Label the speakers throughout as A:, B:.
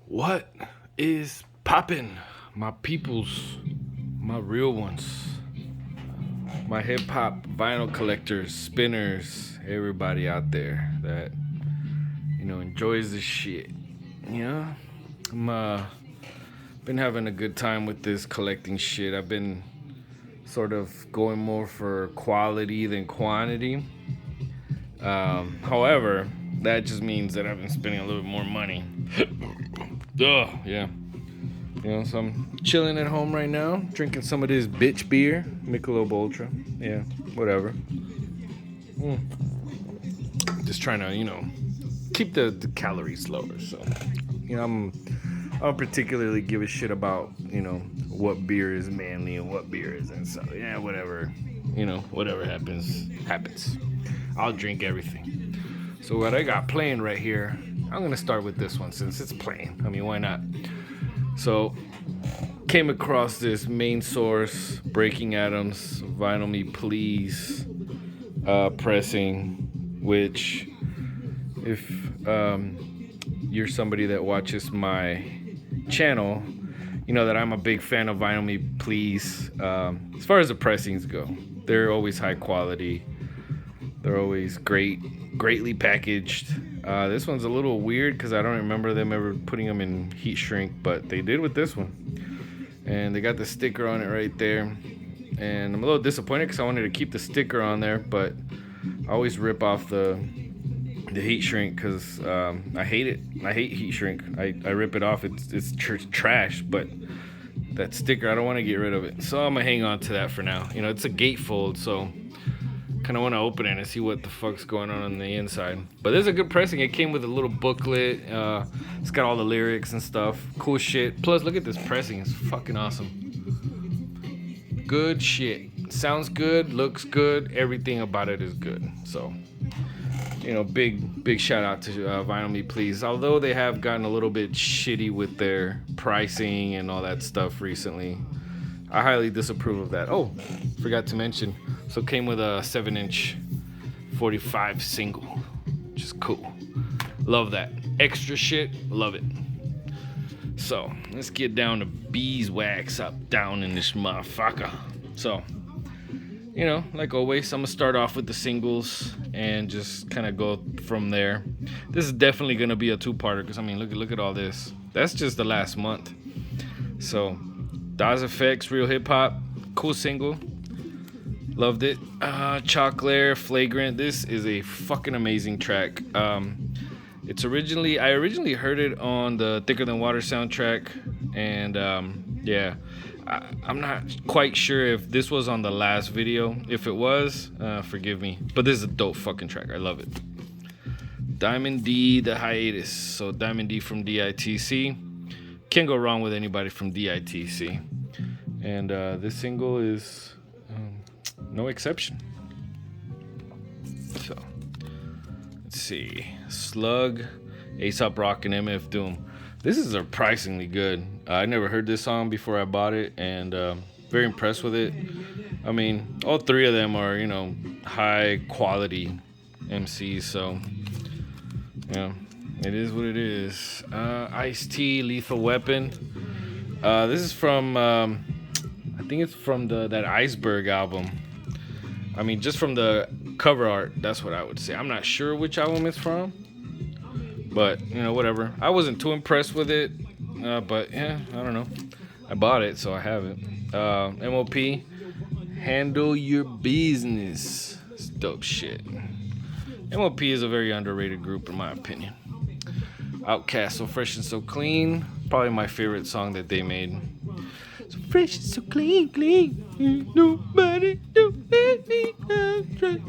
A: What is poppin', my peoples, my real ones, my hip hop vinyl collectors, spinners, everybody out there that enjoys this shit. You know, I'm been having a good time with this collecting shit. I've been sort of going more for quality than quantity. However, that just means that I've been spending a little bit more money. Ugh, yeah. So I'm chilling at home right now, drinking some of this bitch beer, Michelob Ultra. Yeah, whatever. Just trying to, keep the calories lower. So, I don't particularly give a shit about, what beer is manly and what beer isn't. So, yeah, whatever. Whatever happens. I'll drink everything. So what I got playing right here, I'm gonna start with this one since it's playing. I mean, why not? So, came across this main source, Breaking Atoms, Vinyl Me Please pressing, which, if you're somebody that watches my channel, you know that I'm a big fan of Vinyl Me Please. As far as the pressings go, they're always high quality. They're always greatly packaged. This one's a little weird because I don't remember them ever putting them in heat shrink, but they did with this one. And they got the sticker on it right there. And I'm a little disappointed because I wanted to keep the sticker on there, but I always rip off the heat shrink because I hate it. I hate heat shrink. I rip it off. It's trash, but that sticker, I don't want to get rid of it. So I'm going to hang on to that for now. It's a gatefold, so kind of want to open it and see what the fuck's going on the inside. But this is a good pressing. It came with a little booklet. It's got all the lyrics and stuff. Cool shit. Plus, look at this pressing. It's fucking awesome. Good shit. Sounds good. Looks good. Everything about it is good. So, big shout out to Vinyl Me Please. Although they have gotten a little bit shitty with their pricing and all that stuff recently, I highly disapprove of that. Oh, forgot to mention. So it came with a 7-inch 45 single, which is cool. Love that. Extra shit, love it. So let's get down to beeswax up down in this motherfucker. So, like always, I'm gonna start off with the singles and just kind of go from there. This is definitely gonna be a two-parter because look at all this. That's just the last month. So, Das EFX, Real Hip Hop, cool single. Loved it. Chocolate, Flagrant. This is a fucking amazing track. I originally heard it on the Thicker Than Water soundtrack, and yeah, I'm not quite sure if this was on the last video. If it was, forgive me. But this is a dope fucking track. I love it. Diamond D, The Hiatus. So Diamond D from DITC. Can't go wrong with anybody from DITC. And this single is no exception. So, let's see. Slug, A$AP Rock, and MF Doom. This is surprisingly good. I never heard this song before I bought it, and very impressed with it. All three of them are, high quality MCs, so, it is what it is. Ice-T, Lethal Weapon. This is from, I think it's from that Iceberg album. Just from the cover art, that's what I would say. I'm not sure which album it's from, but, whatever. I wasn't too impressed with it, but, yeah, I don't know. I bought it, so I have it. MOP, Handle Your Business. It's dope shit. MOP is a very underrated group, in my opinion. Outkast, So Fresh and So Clean. Probably my favorite song that they made. So fresh and so clean. Nobody do me.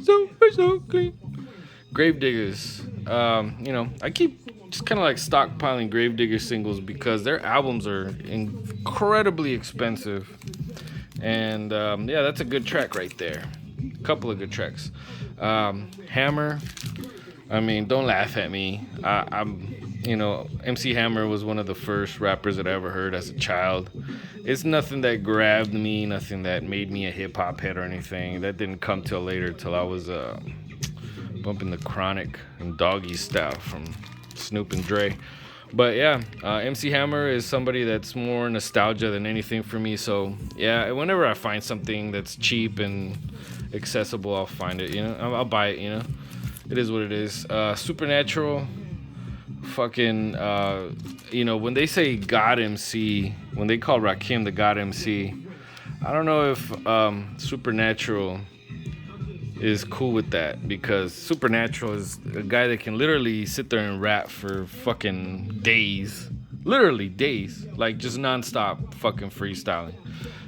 A: So fresh, so clean. Gravediggers. I keep just kind of like stockpiling Gravedigger singles because their albums are incredibly expensive. And yeah, that's a good track right there. A couple of good tracks. Hammer. Don't laugh at me. MC Hammer was one of the first rappers that I ever heard as a child. It's nothing that grabbed me, nothing that made me a hip hop head or anything. That didn't come till later, till I was bumping the Chronic and Doggy Style from Snoop and Dre. But yeah, MC Hammer is somebody that's more nostalgia than anything for me. So yeah, whenever I find something that's cheap and accessible, I'll find it. You know, I'll buy it. You know, it is what it is. Supernatural, fucking. You know, when they say God MC, when they call Rakim the God MC, I don't know if Supernatural is cool with that, because Supernatural is a guy that can literally sit there and rap for fucking days. Literally days. Like just nonstop fucking freestyling.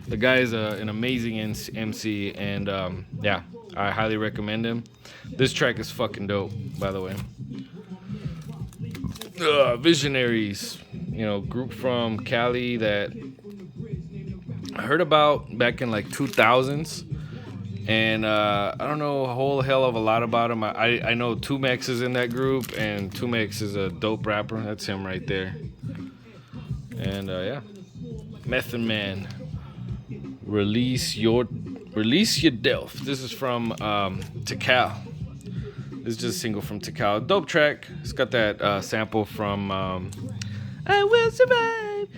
A: The guy is an amazing MC, and yeah, I highly recommend him. This track is fucking dope, by the way. Visionaries, you know, group from Cali that I heard about back in like 2000s. And I don't know a whole hell of a lot about him. I know Tumex is in that group, and Tumex is a dope rapper. That's him right there. And yeah, Method Man, release your Delph. This is from Tikal. This is just a single from Tikal. Dope track. It's got that sample from I Will Survive.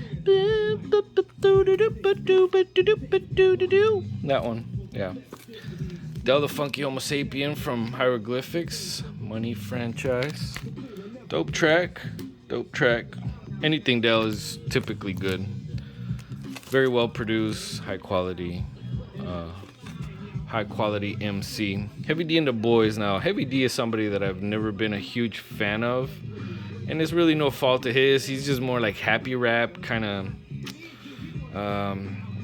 A: That one, yeah. Del the Funky Homo Sapien from Hieroglyphics, Money franchise. Dope track, dope track. Anything Del is typically good. Very well produced, high quality MC. Heavy D and the Boys now. Heavy D is somebody that I've never been a huge fan of, and it's really no fault of his. He's just more like happy rap, kind of,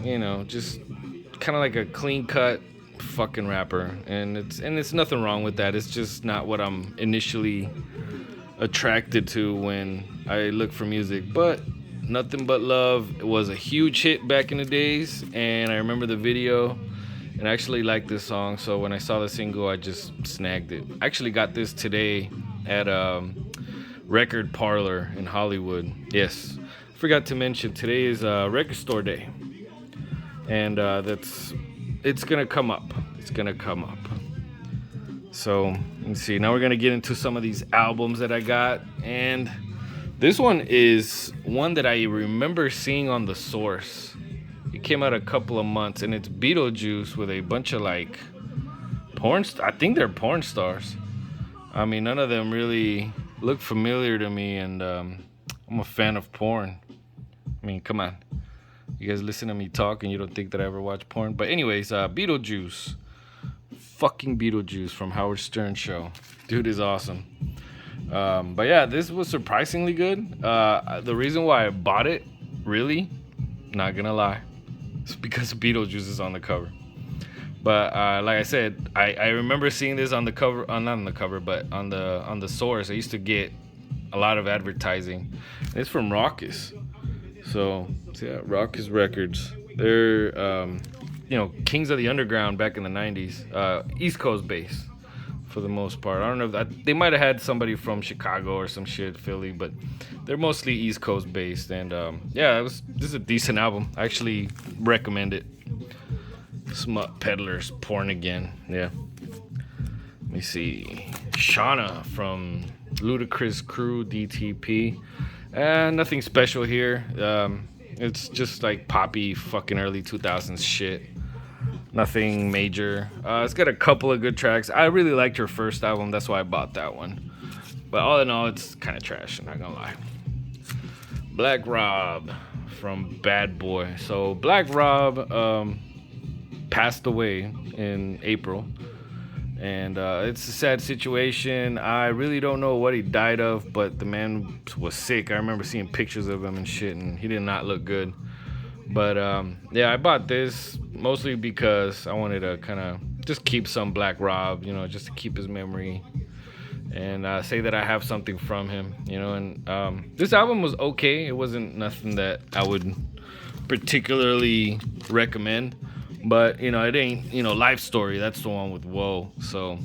A: you know, just kind of like a clean cut fucking rapper, and it's nothing wrong with that. It's just not what I'm initially attracted to when I look for music. But Nothing But Love was a huge hit back in the days, and I remember the video, and I actually liked this song. So when I saw the single, I just snagged it. I actually got this today at Record Parlor in Hollywood. Yes, forgot to mention today is Record Store Day, and it's gonna come up. It's gonna come up. So let's see. Now we're gonna get into some of these albums that I got, and this one is one that I remember seeing on The Source. It came out a couple of months, and it's Beetlejuice with a bunch of like I think they're porn stars. I mean, none of them really look familiar to me, and I'm a fan of porn. I mean, come on. You guys listen to me talk and you don't think that I ever watch porn? But anyways, Beetlejuice. Fucking Beetlejuice from Howard Stern show. Dude is awesome. But yeah, this was surprisingly good. The reason why I bought it, really, not gonna lie, it's because Beetlejuice is on the cover. But like I said, I remember seeing this on the cover, not on the cover, but on the Source. I used to get a lot of advertising. And it's from Rawkus. So yeah, Rawkus Records. They're you know, kings of the underground back in the 90s. East Coast based for the most part. I don't know if they might have had somebody from Chicago or some shit, Philly, but they're mostly East Coast based. And yeah, this is a decent album. I actually recommend it. Smut Peddlers, Porn Again. Yeah. Let me see. Shauna from Ludacris Crew, DTP. Nothing special here. It's just like poppy fucking early 2000s shit. Nothing major. It's got a couple of good tracks. I really liked her first album. That's why I bought that one. But all in all, it's kind of trash. I'm not gonna lie. Black Rob from Bad Boy. So Black Rob passed away in April. And it's a sad situation. I really don't know what he died of, but the man was sick. I remember seeing pictures of him and shit, and he did not look good. But yeah, I bought this mostly because I wanted to kind of just keep some Black Rob, you know, just to keep his memory and say that I have something from him, you know. And this album was okay. It wasn't nothing that I would particularly recommend. But, you know, it ain't, you know, Life Story. That's the one with Whoa. So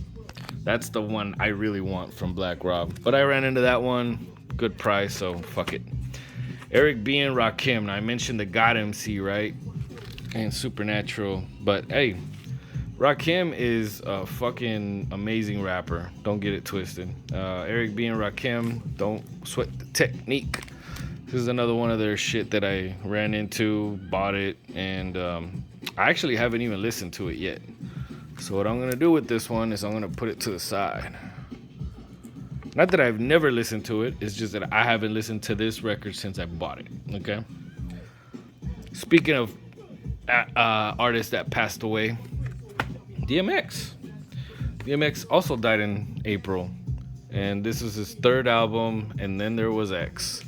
A: that's the one I really want from Black Rob. But I ran into that one. Good price, so fuck it. Eric B. and Rakim. Now, I mentioned the God MC, right? And Supernatural. But, hey, Rakim is a fucking amazing rapper. Don't get it twisted. Eric B. and Rakim, don't sweat the technique. This is another one of their shit that I ran into, bought it, and I actually haven't even listened to it yet. So what I'm gonna do with this one is I'm gonna put it to the side. Not that I've never listened to it, it's just that I haven't listened to this record since I bought it, okay? Speaking of artists that passed away, DMX. DMX also died in April, and this was his third album, and then there was X.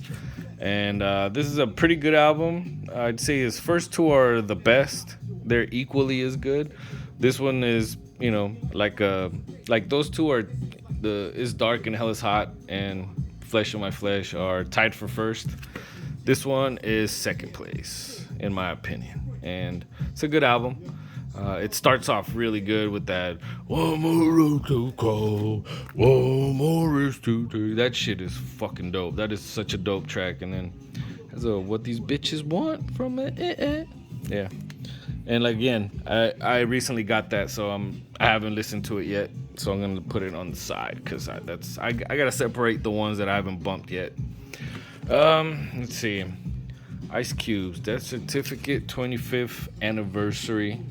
A: And this is a pretty good album. I'd say his first two are the best. They're equally as good. This one is, you know, like those two are the Is Dark and Hell Is Hot and Flesh of My Flesh are tied for first. This one is second place in my opinion, and it's a good album. It starts off really good with that one more road to call, one more is to do. That shit is fucking dope. That is such a dope track. And then has a What These Bitches Want from it. Yeah. And again, I recently got that, so I haven't listened to it yet. So I'm gonna put it on the side because I gotta separate the ones that I haven't bumped yet. Let's see. Ice Cube's Death Certificate 25th anniversary.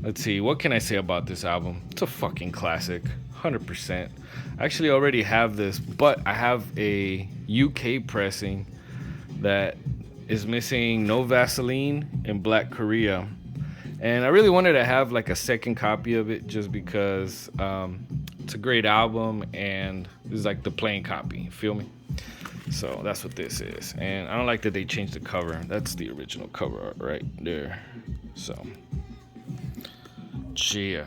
A: Let's see, what can I say about this album? It's a fucking classic, 100%. I actually already have this, but I have a UK pressing that is missing No Vaseline and Black Korea. And I really wanted to have like a second copy of it just because it's a great album and this is like the plain copy, feel me? So that's what this is. And I don't like that they changed the cover. That's the original cover art right there. So, yeah.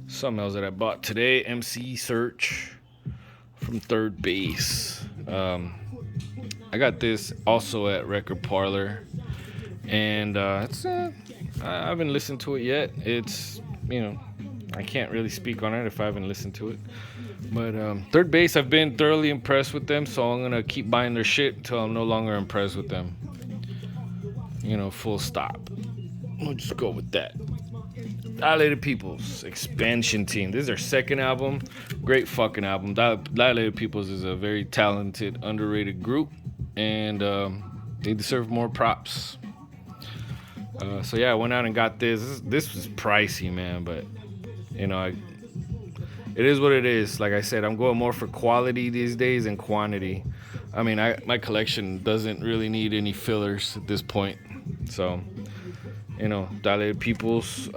A: Something else that I bought today, MC Search from Third Base. I got this also at Record Parlor, and I haven't listened to it yet. It's, you know, I can't really speak on it if I haven't listened to it. But Third Base, I've been thoroughly impressed with them, so I'm gonna keep buying their shit until I'm no longer impressed with them. You know, full stop. We'll just go with that. Dilated Peoples, Expansion Team. This is their second album. Great fucking album. Dilated Peoples is a very talented, underrated group, and they deserve more props. So yeah, I went out and got this. This was pricey, man, but you know, it is what it is. Like I said, I'm going more for quality these days than quantity. I mean, my collection doesn't really need any fillers at this point. So, you know, Dilated Peoples.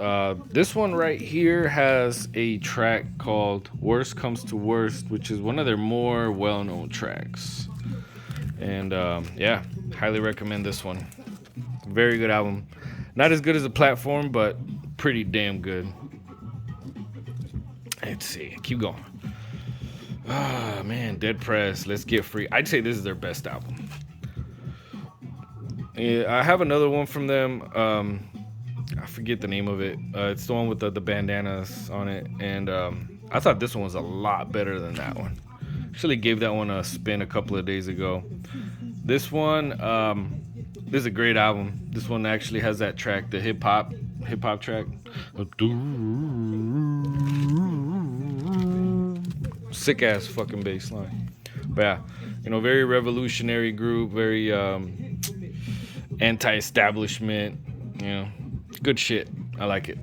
A: This one right here has a track called Worst Comes to Worst, which is one of their more well-known tracks. And yeah, highly recommend this one. Very good album. Not as good as The Platform, but pretty damn good. Let's see. Keep going. Ah, man. Dead Press. Let's Get Free. I'd say this is their best album. Yeah, I have another one from them. I forget the name of it. It's the one with the bandanas on it. And I thought this one was a lot better than that one. Actually gave that one a spin a couple of days ago. This one, this is a great album. This one actually has that track, the hip hop track. Sick ass fucking bass line. But yeah, you know, very revolutionary group, very anti-establishment, you know, good shit. I like it.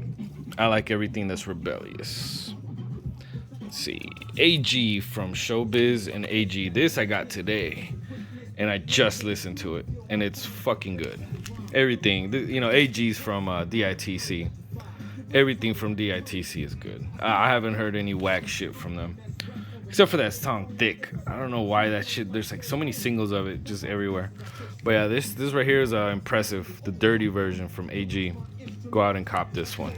A: I like everything that's rebellious. Let's see, AG from Showbiz and AG. This I got today, and I just listened to it, and it's fucking good. Everything, you know, AG's from DITC. Everything from DITC is good. I haven't heard any whack shit from them. Except for that song, Thick. I don't know why that shit, there's like so many singles of it just everywhere. But yeah, this right here is impressive. The dirty version from AG. Go out and cop this one.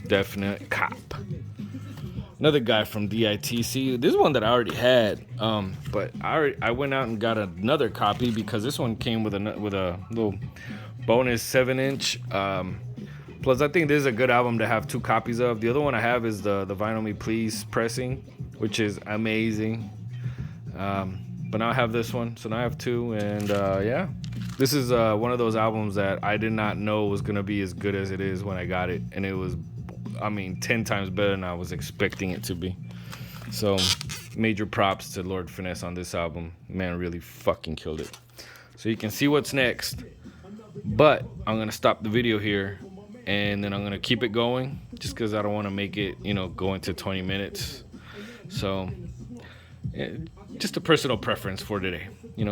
A: Definite cop. Another guy from DITC. This is one that I already had. But I went out and got another copy because this one came with a little bonus 7-inch. Plus, I think this is a good album to have 2 copies of. The other one I have is the Vinyl Me Please pressing, which is amazing. But now I have this one, so now I have 2, and yeah. This is one of those albums that I did not know was going to be as good as it is when I got it, and it was, I mean, 10 times better than I was expecting it to be. So, major props to Lord Finesse on this album. Man, really fucking killed it. So you can see what's next. But I'm gonna stop the video here, and then I'm gonna keep it going, just because I don't want to make it, go into 20 minutes. So, just a personal preference for today.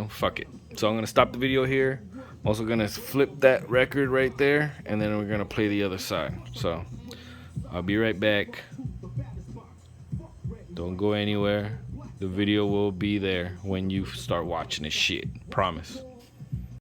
A: Fuck it. So I'm gonna stop the video here. I'm also gonna flip that record right there, and then we're gonna play the other side. So I'll be right back. Don't go anywhere. The video will be there when you start watching this shit. Promise.